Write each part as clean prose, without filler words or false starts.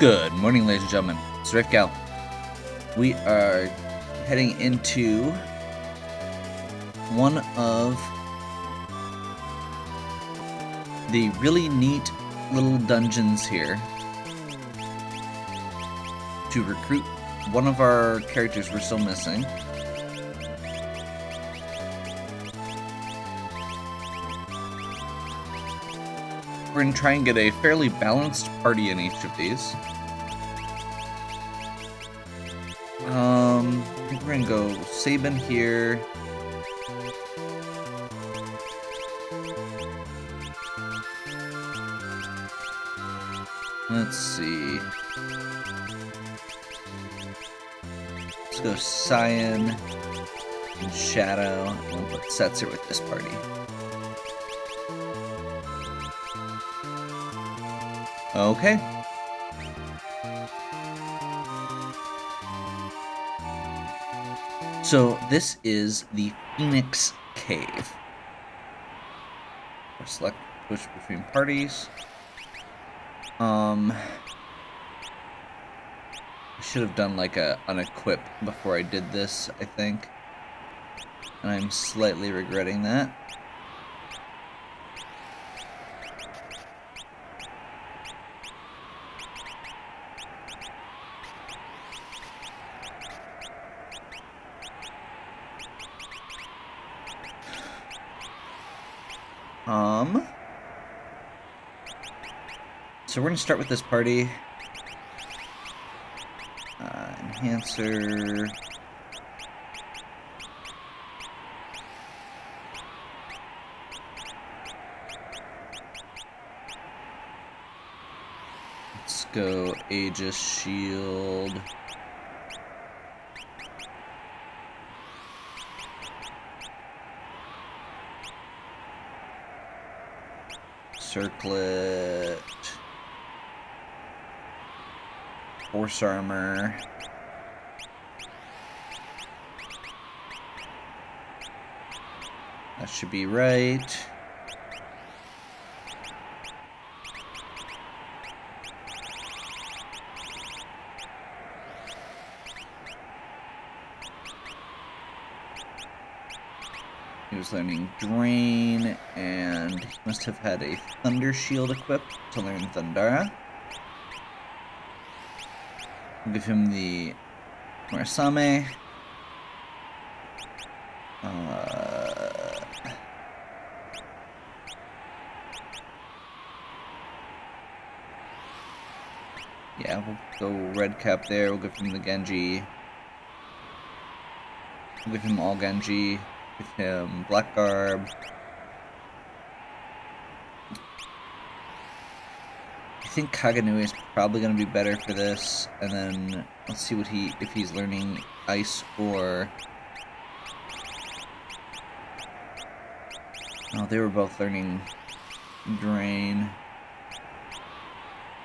Good morning, ladies and gentlemen. It's Rafe Gal. We are heading into one of the really neat little dungeons here to recruit one of our characters we're still missing. We're going to try and get a fairly balanced party in each of these. I think we're going to go Sabin here. Let's see. Let's go Cyan and Shadow. And we'll put Setzer with this party. Okay. So this is the Phoenix Cave. We'll select push between parties. I should have done like a unequip before I did this, I think. And I'm slightly regretting that. So we're going to start with this party. Enhancer. Let's go Aegis Shield. Circlet. Force Armor. That should be right. He was learning Drain, and he must have had a Thunder Shield equipped to learn Thundara. We'll give him the Murasame. Yeah, we'll go Red Cap there. We'll give him the Genji. We'll give him all Genji. Give him Black Garb. I think Kaganui is probably going to be better for this, and then let's see what if he's learning Ice or... Oh, they were both learning Drain.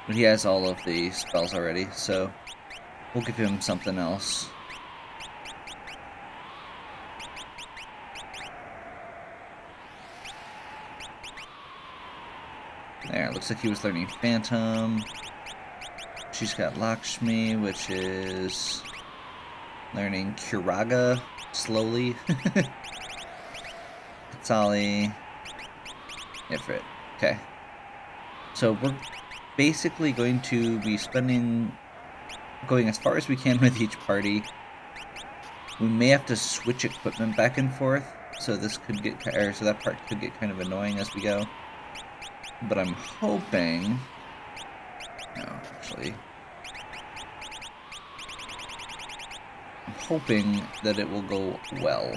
But he has all of the spells already, so we'll give him something else. There, looks like he was learning Phantom. She's got Lakshmi, which is learning Kiraga slowly. Katsali. Ifrit. Okay. So we're basically going to be going as far as we can with each party. We may have to switch equipment back and forth, so this could get, so that part could get kind of annoying as we go. But I'm hoping... No, actually... I'm hoping that it will go well.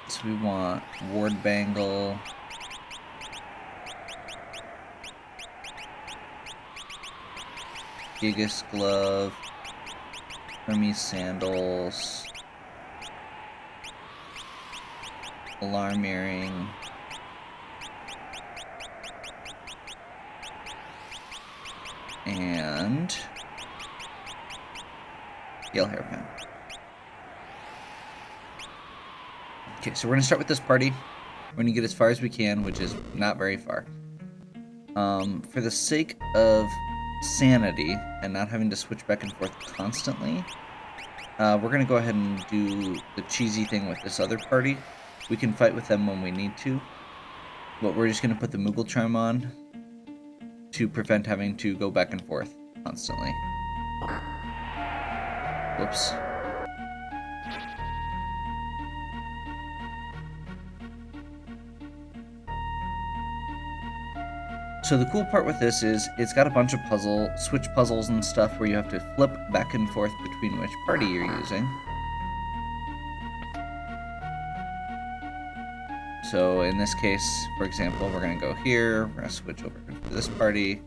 So we want Ward Bangle... Gigas Glove... Hermes Sandals... Alarm Earring... and Yale Hairpin. Okay, so we're going to start with this party. We're going to get as far as we can, which is not very far. For the sake of sanity and not having to switch back and forth constantly, we're going to go ahead and do the cheesy thing with this other party. We can fight with them when we need to, but we're just going to put the Moogle Charm on to prevent having to go back and forth constantly. Whoops. So the cool part with this is it's got a bunch of switch puzzles and stuff where you have to flip back and forth between which party you're using. So in this case, for example, we're going to go here, we're going to switch over to this party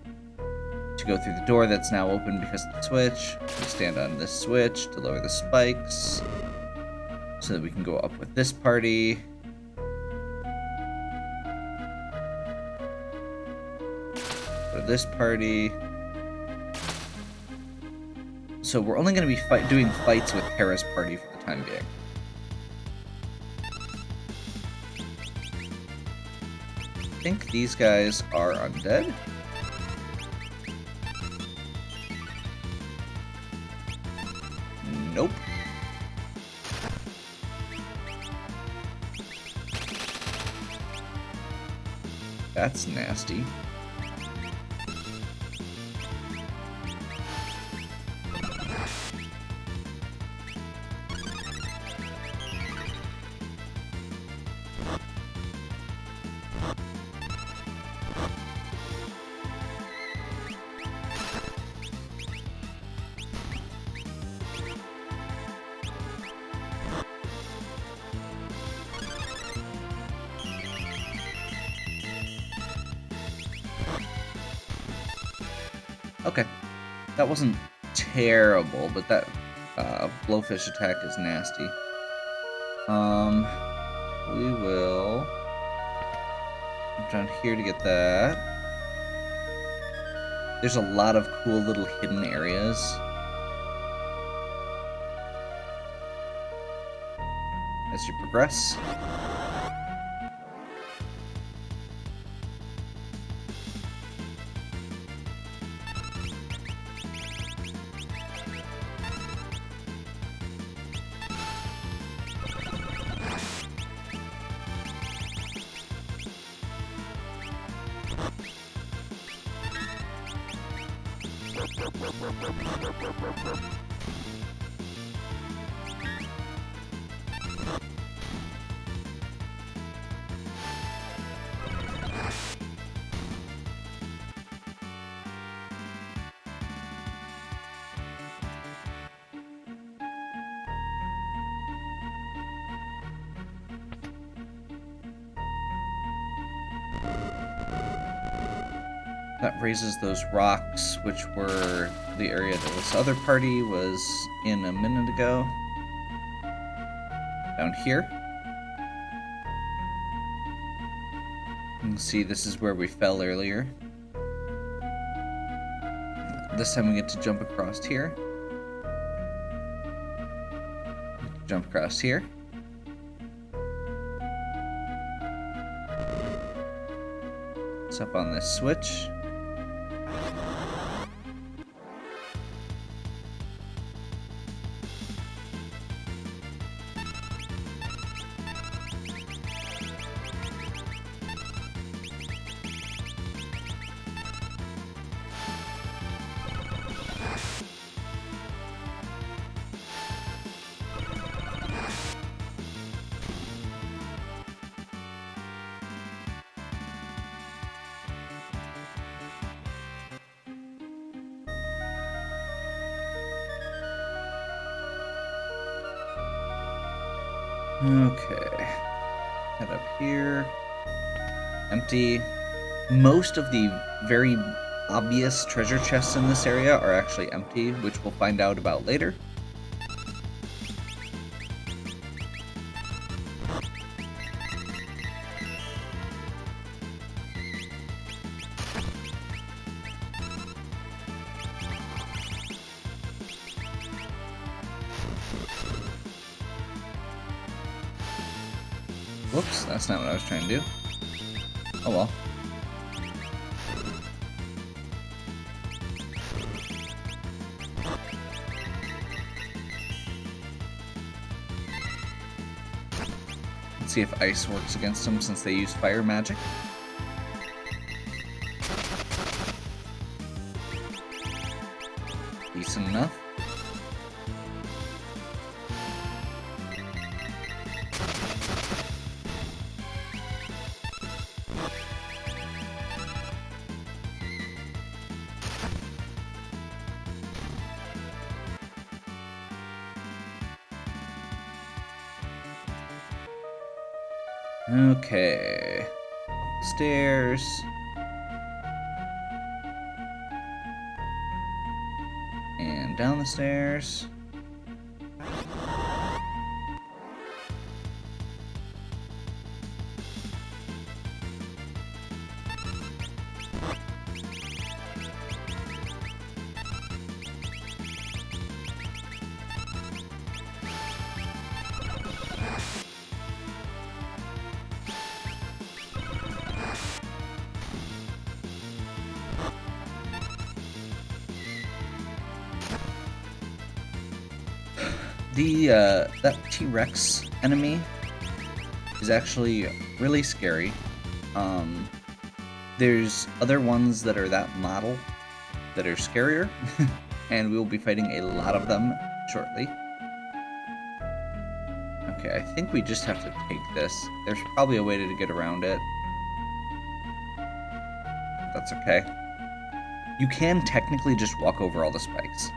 to go through the door that's now open because of the switch. We stand on this switch to lower the spikes so that we can go up with this party. Go to this party. So we're only going to be doing fights with Hera's party for the time being. I think these guys are undead. Nope. That's nasty. Okay, that wasn't terrible, but that blowfish attack is nasty. We will jump down here to get that. There's a lot of cool little hidden areas. As you progress. That raises those rocks, which were the area that this other party was in a minute ago. Down here. You can see this is where we fell earlier. This time we get to jump across here. Jump across here. It's up on this switch. Okay, head up here. Empty. Most of the very obvious treasure chests in this area are actually empty, which we'll find out about later. Whoops, that's not what I was trying to do. Oh well. Let's see if ice works against them since they use fire magic. Decent enough. Okay. Stairs. And down the stairs. That T-Rex enemy is actually really scary. There's other ones that are that model that are scarier, and we will be fighting a lot of them shortly. Okay, I think we just have to take this. There's probably a way to get around it. That's okay. You can technically just walk over all the spikes.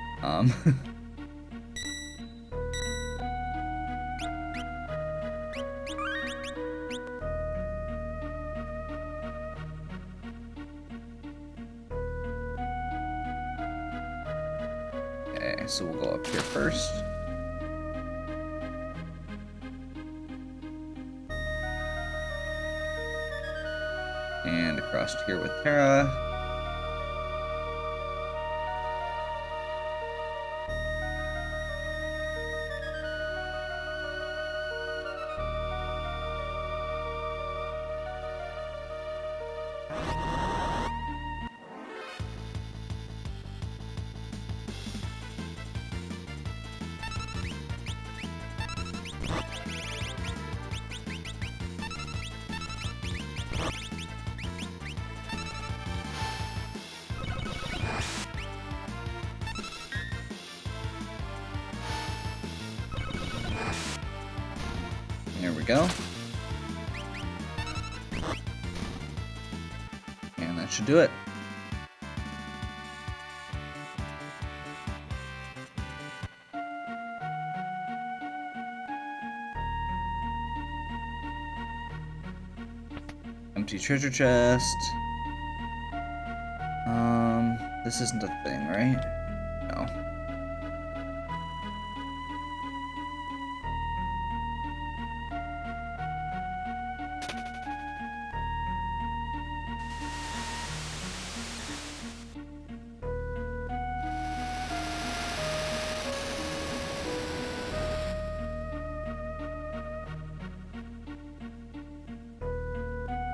Okay, so we'll go up here first. And across here with Terra. There we go. And that should do it. Empty treasure chest. This isn't a thing, right? No.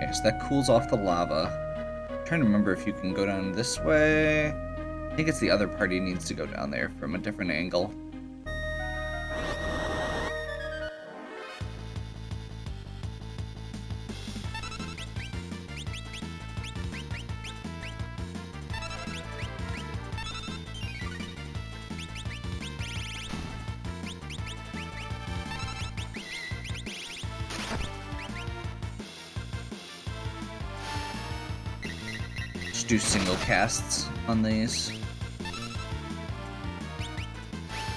Okay, so that cools off the lava. I'm trying to remember if you can go down this way. I think it's the other party needs to go down there from a different angle. Do single casts on these. You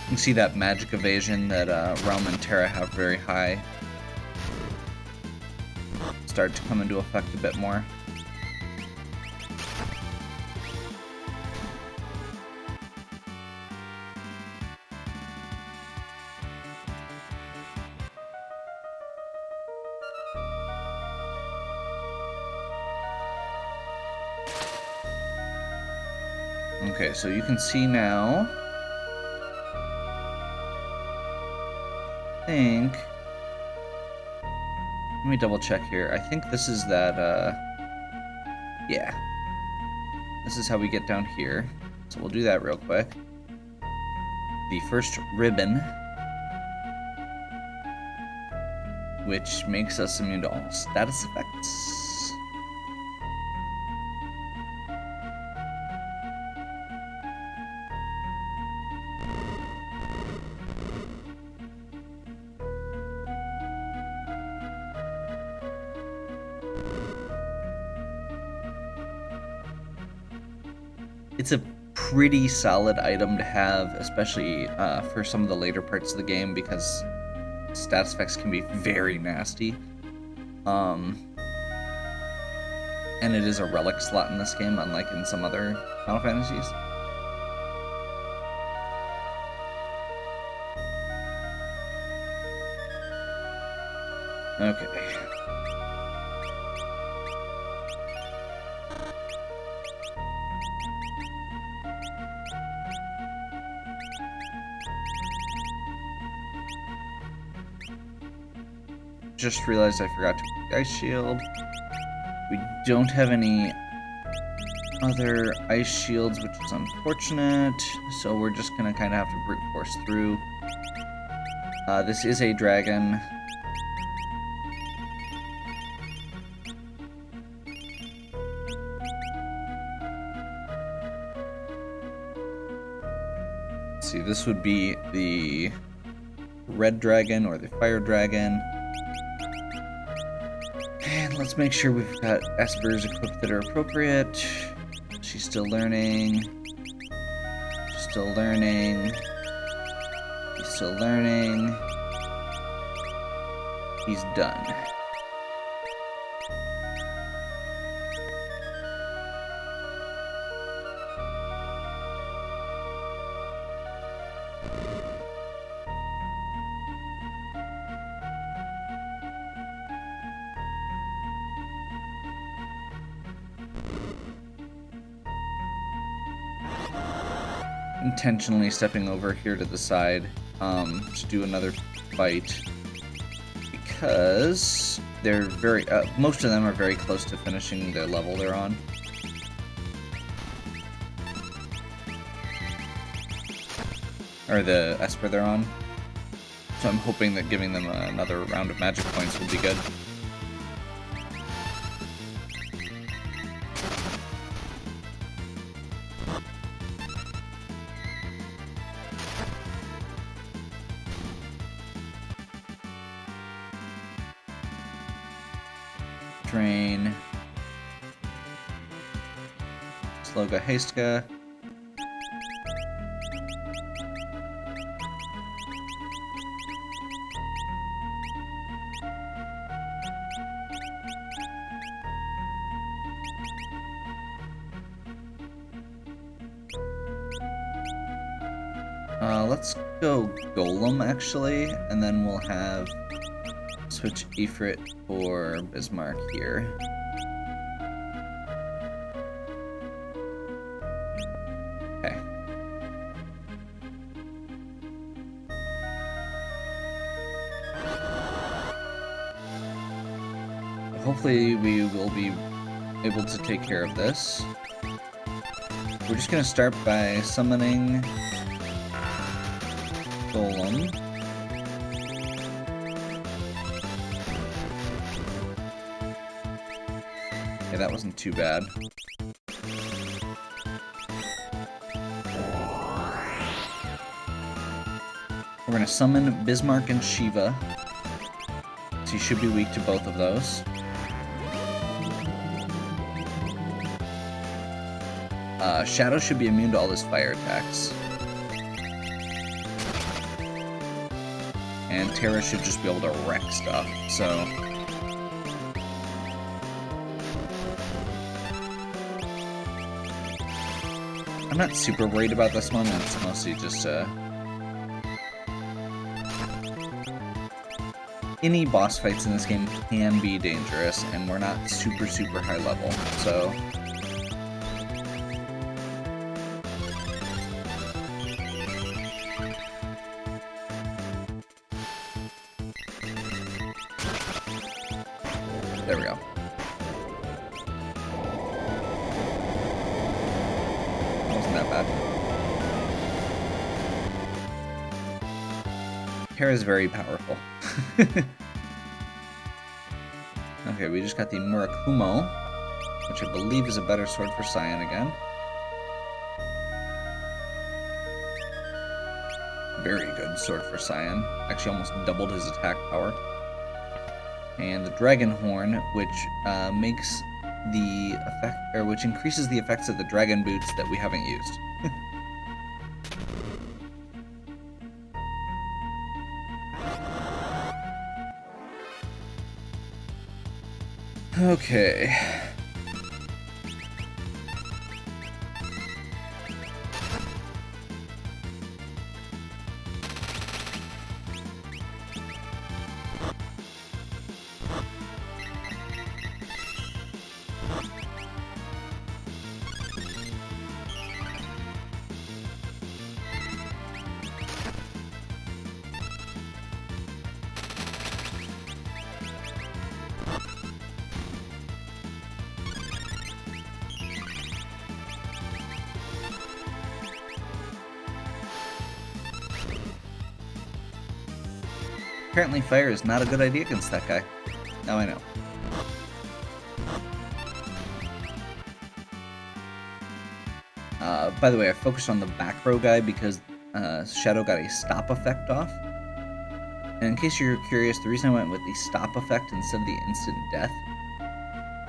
can see that magic evasion that Realm and Terra have very high start to come into effect a bit more. Okay, so you can see now. I think. Let me double check here. I think this is that, yeah. This is how we get down here. So we'll do that real quick. The first ribbon. which makes us immune to all status effects. It's a pretty solid item to have, especially for some of the later parts of the game, because status effects can be very nasty. And it is a relic slot in this game, unlike in some other Final Fantasies. Okay. Just realized I forgot to put the ice shield. We don't have any other ice shields, which is unfortunate, so we're just gonna kind of have to brute force through. This is a dragon. Let's see, this would be the red dragon or the fire dragon. And let's make sure we've got espers equipped that are appropriate. She's still learning. Still learning. He's still learning. He's done. Intentionally stepping over here to the side to do another fight because they're very most of them are very close to finishing the level they're on. Or the Esper they're on. So I'm hoping that giving them another round of magic points will be good. Drain. Sloga Hastka. Let's go Golem actually, and then we'll have switch Ifrit for Bismarck here. Okay. Hopefully we will be able to take care of this. We're just gonna start by summoning Golem. Okay, that wasn't too bad. We're gonna summon Bismarck and Shiva. So you should be weak to both of those. Shadow should be immune to all his fire attacks. And Terra should just be able to wreck stuff, so... I'm not super worried about this one, it's mostly just, any boss fights in this game can be dangerous, and we're not super high level, so... There we go. That wasn't that bad. Terra is very powerful. Okay, we just got the Murakumo, which I believe is a better sword for Cyan again. Very good sword for Cyan. Actually almost doubled his attack power. And the Dragon Horn, which makes the effect, or which increases the effects of the Dragon Boots that we haven't used. Okay. Apparently fire is not a good idea against that guy. Now I know. By the way, I focused on the back row guy because Shadow got a stop effect off. And in case you're curious, the reason I went with the stop effect instead of the instant death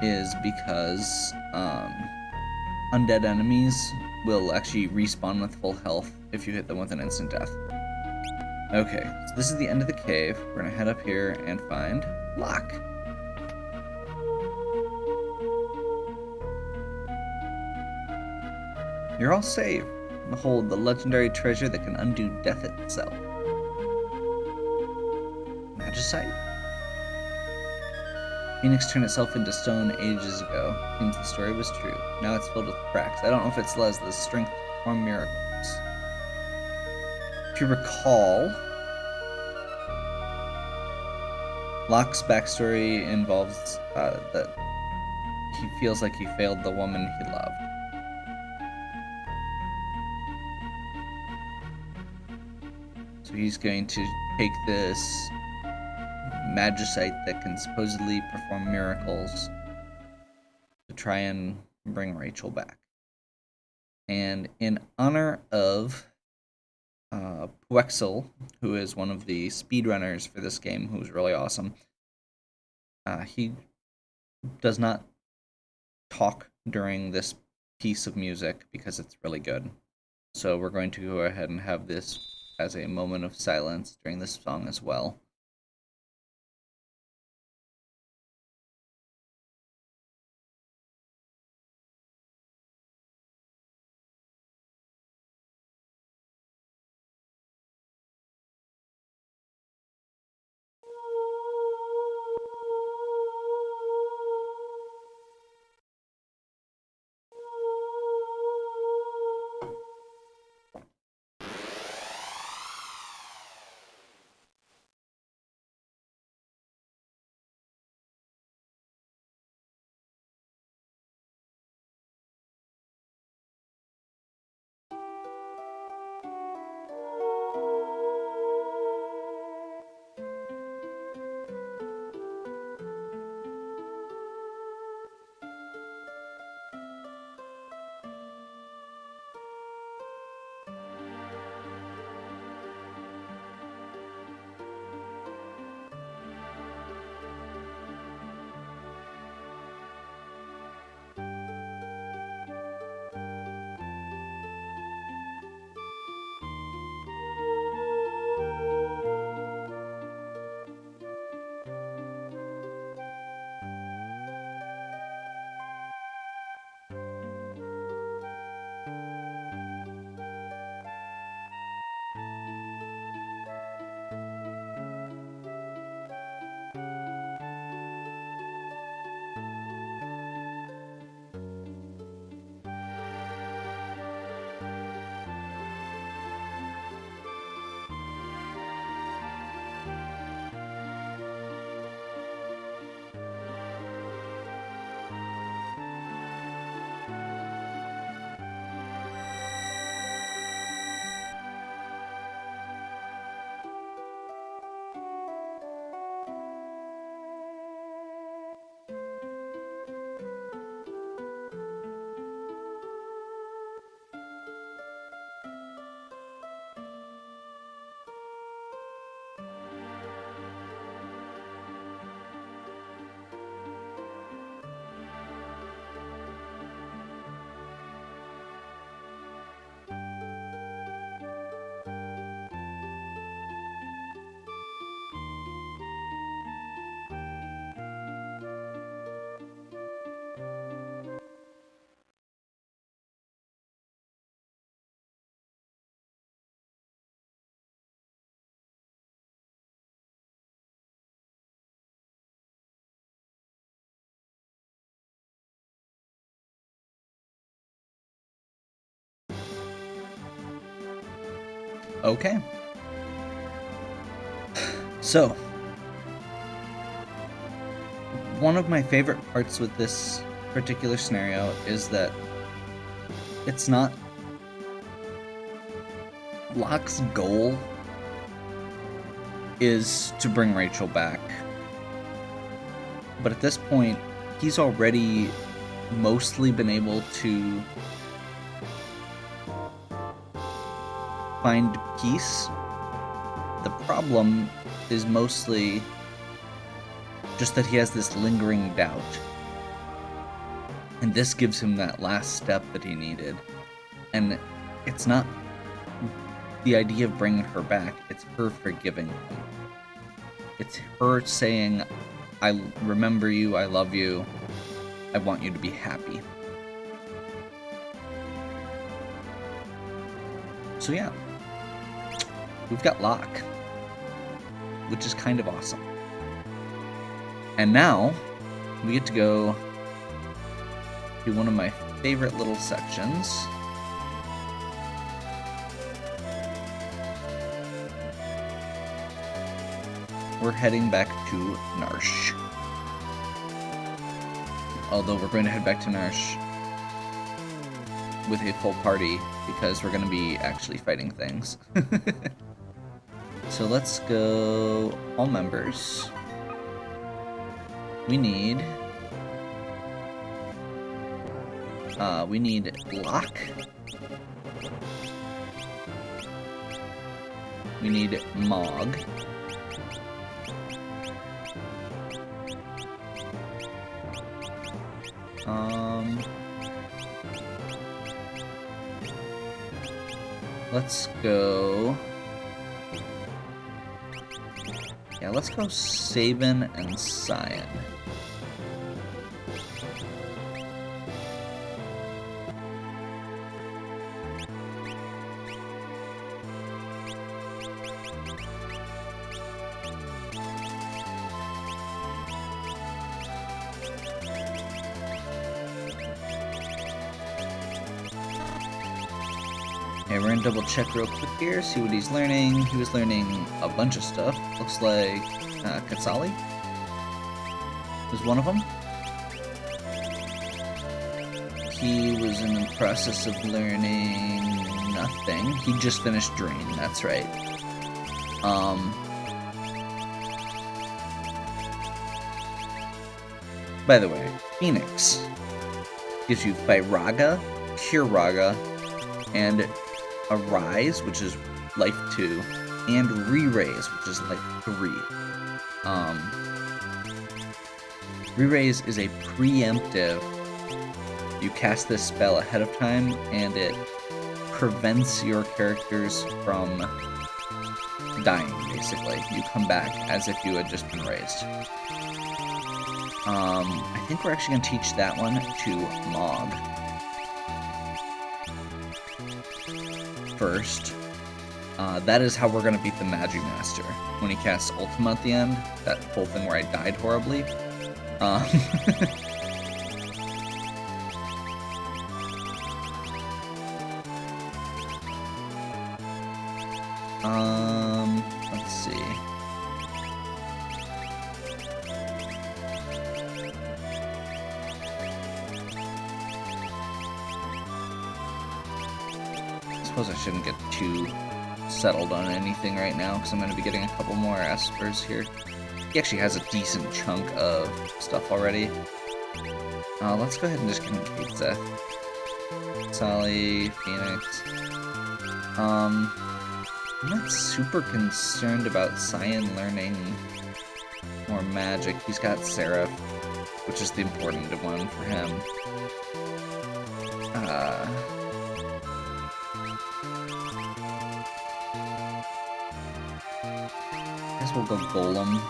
is because undead enemies will actually respawn with full health if you hit them with an instant death. Okay, so this is the end of the cave. We're gonna head up here and find Locke. You're all safe. Behold, the legendary treasure that can undo death itself. Magicite? Phoenix turned itself into stone ages ago. Seems the story was true. Now it's filled with cracks. I don't know if it still has the strength to perform miracles. If you recall, Locke's backstory involves that he feels like he failed the woman he loved. So he's going to take this magicite that can supposedly perform miracles to try and bring Rachel back. And in honor of Puexel, who is one of the speedrunners for this game, who's really awesome, he does not talk during this piece of music because it's really good. So we're going to go ahead and have this as a moment of silence during this song as well. Okay. So, one of my favorite parts with this particular scenario is that it's not Locke's goal is to bring Rachel back. But at this point, he's already mostly been able to find peace. The problem is mostly just that he has this lingering doubt. And this gives him that last step that he needed. And it's not the idea of bringing her back, it's her forgiving him. It's her saying, I remember you, I love you, I want you to be happy. So yeah, we've got Locke, which is kind of awesome. And now, we get to go to one of my favorite little sections. We're heading back to Narshe. Although we're going to head back to Narshe with a full party because we're going to be actually fighting things. So let's go all members. We need Locke. We need Mog. Let's go. Yeah, let's go Sabin and Cyan. Okay, we're gonna double check real quick here, see what he's learning. He was learning a bunch of stuff. Looks like Katsali was one of them. He was in the process of learning nothing. He just finished Drain, that's right. By the way, Phoenix gives you Firaga, Curaga, and Arise, which is life 2, and Re-Raise, which is life 3. Re-Raise is a preemptive. You cast this spell ahead of time, and it prevents your characters from dying, basically. You come back as if you had just been raised. I think we're actually going to teach that one to Mog first. That is how we're going to beat the Magimaster. When he casts Ultima at the end, that whole thing where I died horribly. Let's see. I suppose I shouldn't get too settled on anything right now, because I'm going to be getting a couple more Espers here. He actually has a decent chunk of stuff already. Let's go ahead and just give him Kate Seth. Sally, Phoenix. I'm not super concerned about Cyan learning more magic. He's got Seraph, which is the important one for him. I guess we'll go Golem.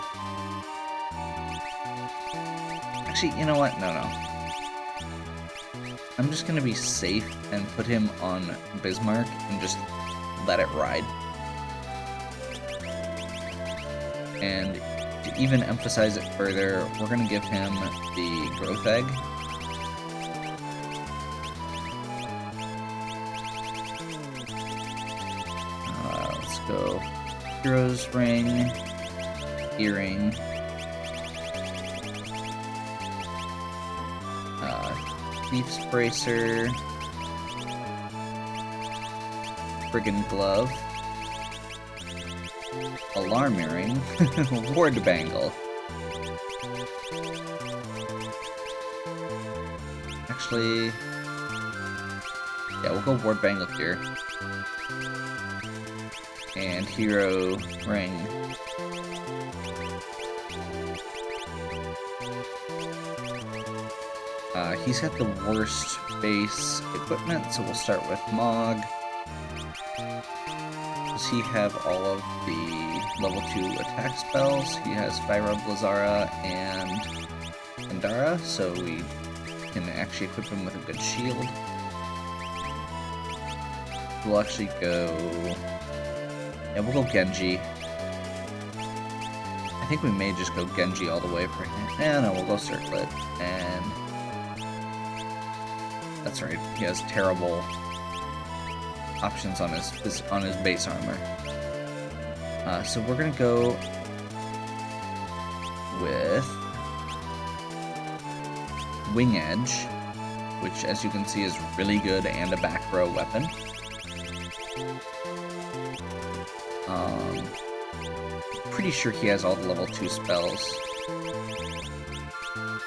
Actually, you know what? No. I'm just gonna be safe and put him on Bismarck and just let it ride. And to even emphasize it further, we're gonna give him the Growth Egg. Let's go Hero's Ring, Earring, Thief's Bracer, Brigand Glove, Alarm Earring, Ward Bangle. Actually, yeah, we'll go Ward Bangle here. And Hero Ring. He's got the worst base equipment, so we'll start with Mog. Does he have all of the level 2 attack spells? He has Fyra, Blazara, and Andara, so we can actually equip him with a good shield. We'll actually go... yeah, we'll go Genji. I think we may just go Genji all the way for him. No, we'll go Circlet. And... that's right, he has terrible options on his base armor. So we're gonna go with Wing Edge, which, as you can see, is really good and a back row weapon. Pretty sure he has all the level 2 spells.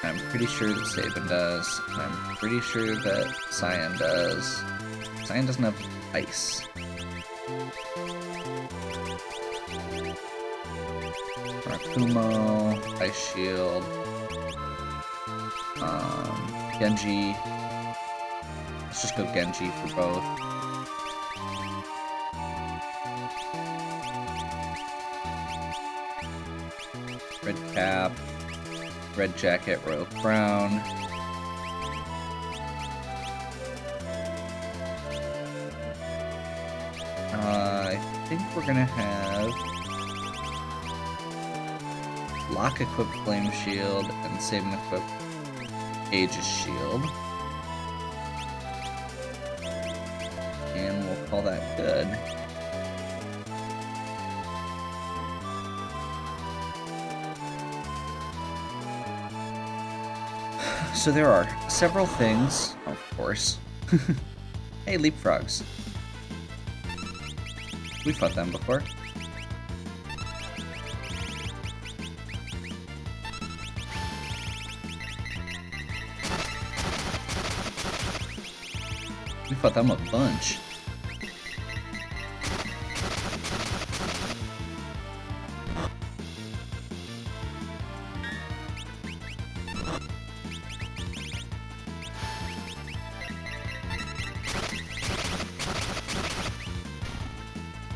I'm pretty sure that Sabin does. I'm pretty sure that Cyan does. Cyan doesn't have ice. Rakumo, Ice Shield. Genji. Let's just go Genji for both. Red Cap. Red Jacket, Royal Crown. I think we're gonna have Locke equip Flame Shield and Sabin equip Aegis Shield. And we'll call that good. So there are several things, of course. Hey, leapfrogs. We fought them before. We fought them a bunch.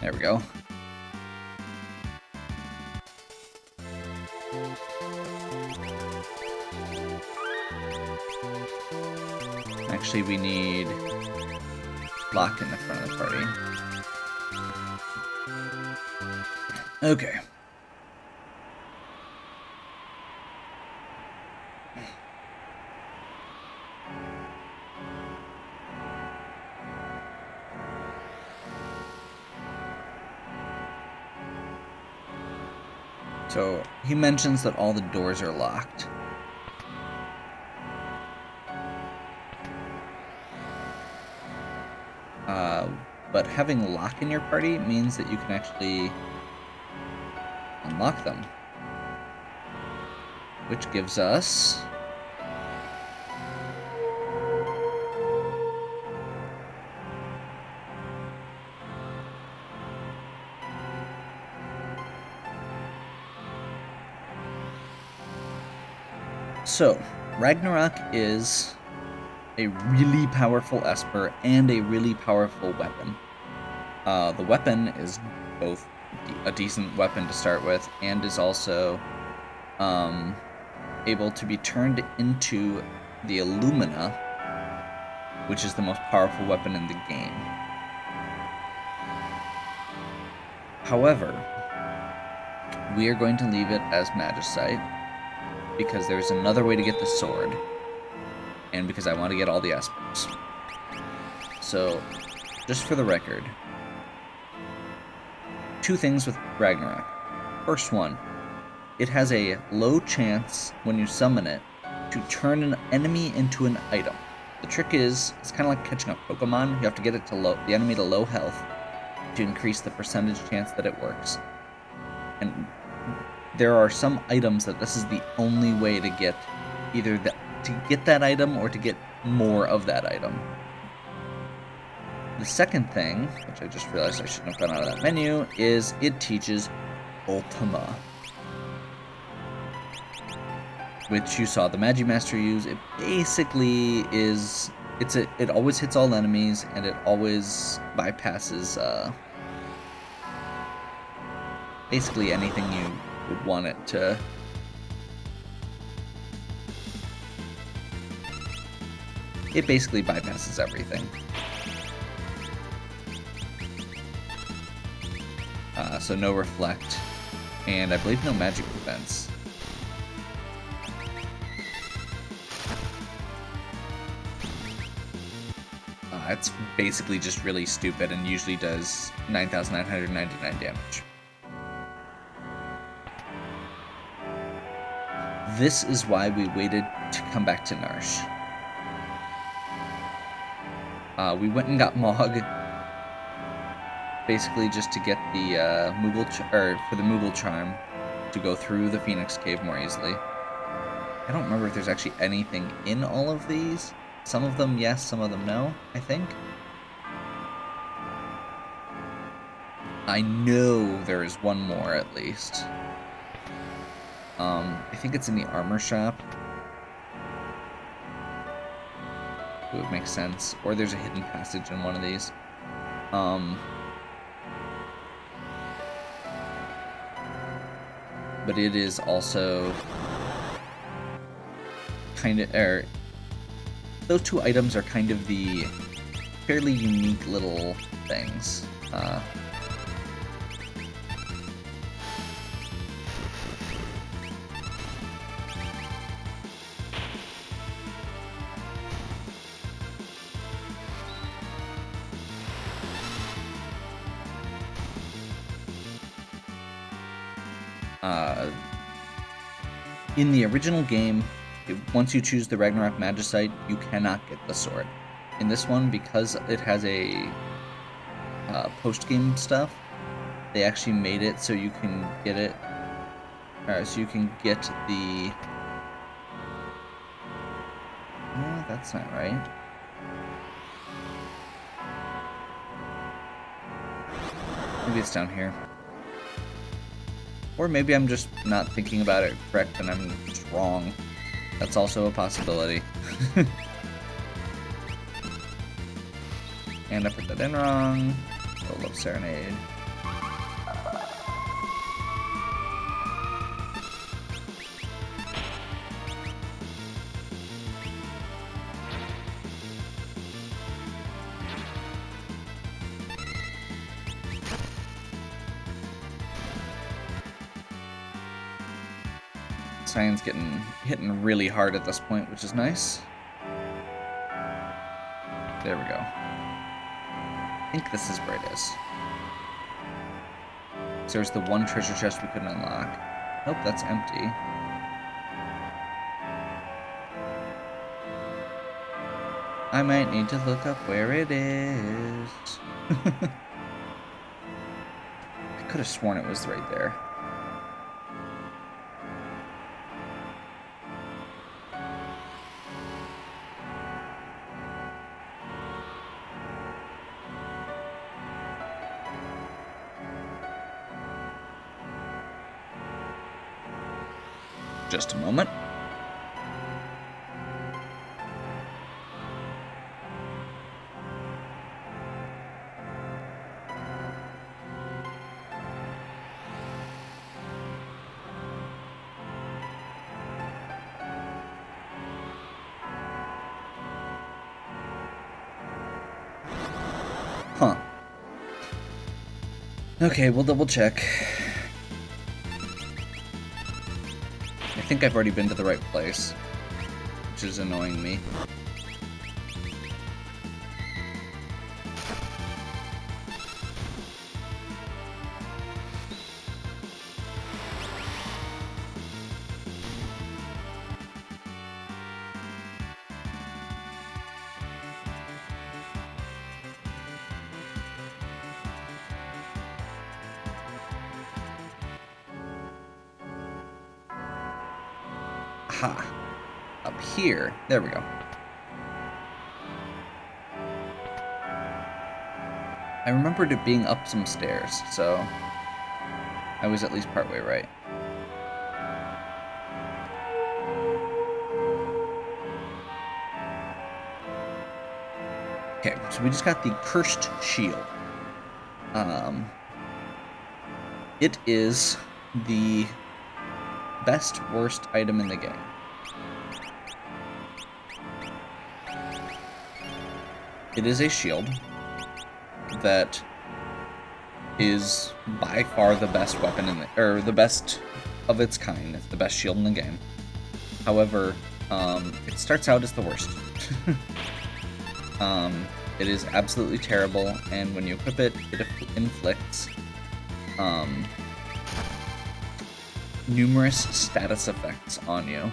There we go. Actually, we need Locke in the front of the party. Okay. So, he mentions that all the doors are locked. But having Locke in your party means that you can actually unlock them. Which gives us... So, Ragnarok is a really powerful Esper and a really powerful weapon. The weapon is both a decent weapon to start with and is also able to be turned into the Illumina, which is the most powerful weapon in the game. However, we are going to leave it as Magicite, because there's another way to get the sword, and because I want to get all the Espers. So, just for the record, two things with Ragnarok. First one, it has a low chance when you summon it to turn an enemy into an item. The trick is, it's kind of like catching a Pokemon. You have to get it to the enemy to low health to increase the percentage chance that it works. And there are some items that this is the only way to get either to get that item or to get more of that item. The second thing, which I just realized I shouldn't have gone out of that menu, is it teaches Ultima, which you saw the Magimaster use. It basically is, it always hits all enemies, and it always bypasses basically anything you would want it to. It basically bypasses everything. So no reflect, and I believe no magic defense. It's basically just really stupid and usually does 9,999 damage. This is why we waited to come back to Narshe. We went and got Mog, basically just to get the for the Moogle charm to go through the Phoenix Cave more easily. I don't remember if there's actually anything in all of these. Some of them yes, some of them no, I think. I know there is one more at least. I think it's in the armor shop. It would make sense. Or there's a hidden passage in one of these. But it is also kind of, those two items are kind of the fairly unique little things. In the original game, once you choose the Ragnarok Magicite, you cannot get the sword. In this one, because it has a post-game stuff, they actually made it so you can get it. So you can get the. No, that's not right. Maybe it's down here. Or maybe I'm just not thinking about it correct and I'm just wrong. That's also a possibility. And I put that in wrong. Oh, Love Serenade. Cyan's hitting really hard at this point, which is nice. There we go. I think this is where it is. So there's the one treasure chest we couldn't unlock. Nope, that's empty. I might need to look up where it is. I could have sworn it was right there. Just a moment. Huh. Okay, we'll double check. I think I've already been to the right place, which is annoying me. Aha. Up here. There we go. I remembered it being up some stairs, so I was at least partway right. Okay, so we just got the Cursed Shield. It is the best worst item in the game. It is a shield that is by far the best weapon in the, or the best of its kind. It's the best shield in the game. However, it starts out as the worst. It is absolutely terrible, and when you equip it, it inflicts numerous status effects on you.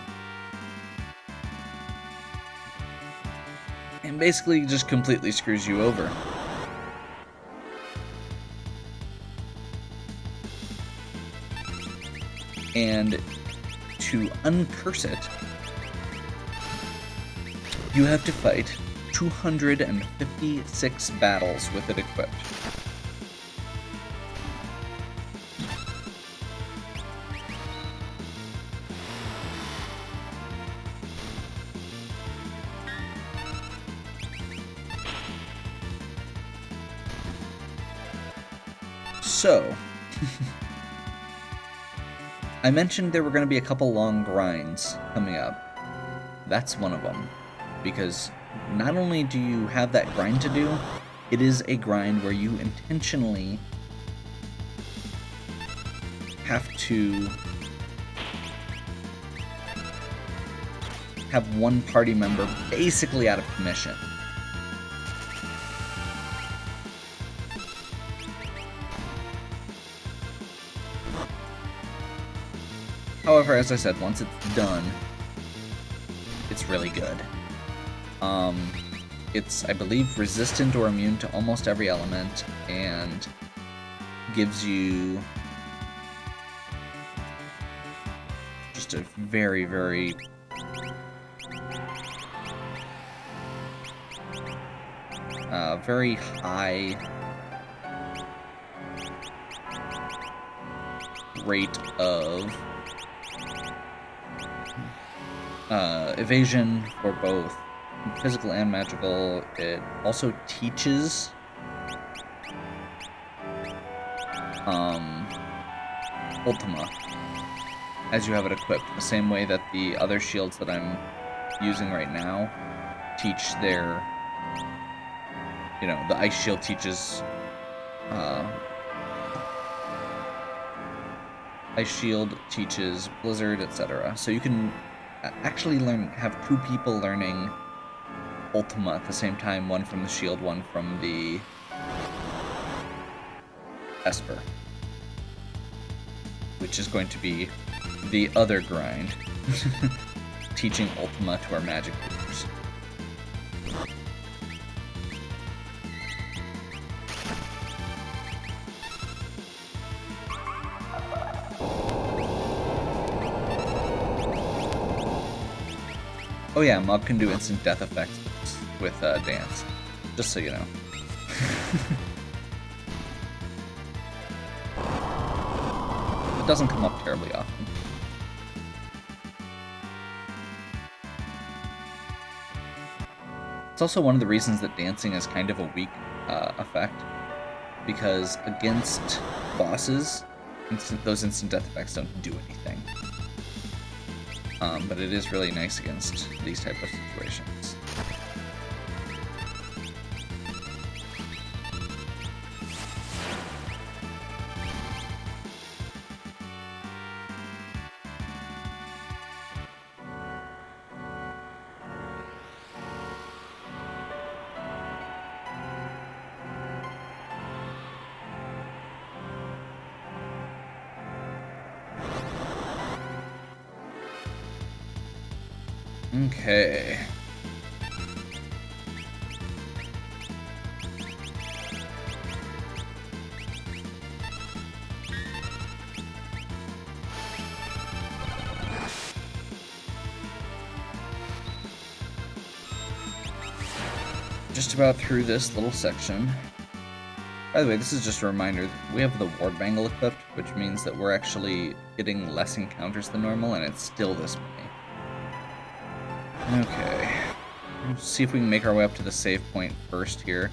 And basically just completely screws you over. And to uncurse it, you have to fight 256 battles with it equipped. So, I mentioned there were going to be a couple long grinds coming up. That's one of them, because not only do you have that grind to do, it is a grind where you intentionally have to have one party member basically out of commission. However, as I said, once it's done, it's really good. It's, I believe, resistant or immune to almost every element, and gives you just a very, very very high rate of evasion for both physical and magical. It also teaches Ultima as you have it equipped, the same way that the other shields that I'm using right now teach their, you know, the Ice Shield teaches Ice Shield teaches Blizzard, etc. So you can actually have two people learning Ultima at the same time, one from the shield, one from the Esper, which is going to be the other grind, teaching Ultima to our magic users. Oh yeah, Mob can do instant death effects with dance, just so you know. It doesn't come up terribly often. It's also one of the reasons that dancing is kind of a weak effect, because against bosses, those instant death effects don't do anything. But it is really nice against these type of situations. Okay. just about through this little section. By the way, this is just a reminder, we have the Ward Bangle equipped, which means that we're actually getting less encounters than normal, and it's still this many. Okay. Let's see if we can make our way up to the save point first here.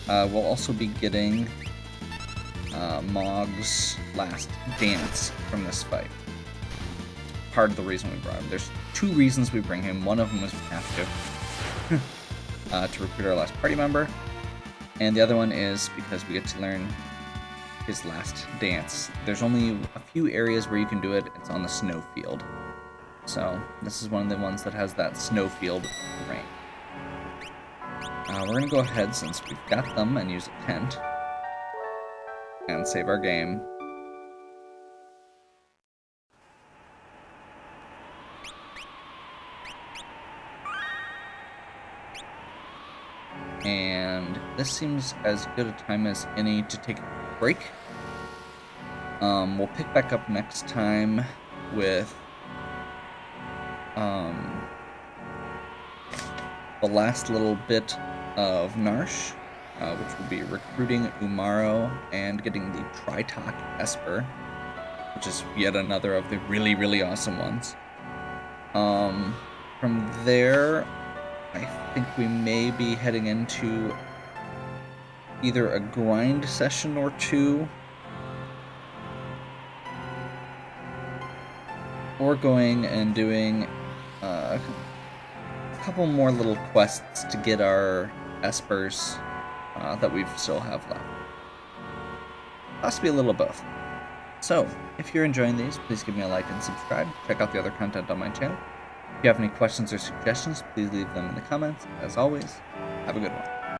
We'll also be getting Mog's last dance from this fight. Part of the reason we brought him. There's 2 reasons we bring him. One of them is we have to recruit our last party member, and the other one is because we get to learn his last dance. There's only a few areas where you can do it. It's on the snow field. So this is one of the ones that has that snow field terrain. We're gonna go ahead, since we've got them, and use a tent and save our game. And this seems as good a time as any to take a break. We'll pick back up next time with the last little bit of Narshe, which will be recruiting Umaro and getting the Tritok Esper, which is yet another of the really, really awesome ones. From there, I think we may be heading into either a grind session or 2, or going and doing a couple more little quests to get our Espers that we still have left. Possibly a little of both. So, if you're enjoying these, please give me a like and subscribe. Check out the other content on my channel. If you have any questions or suggestions, please leave them in the comments. As always, have a good one.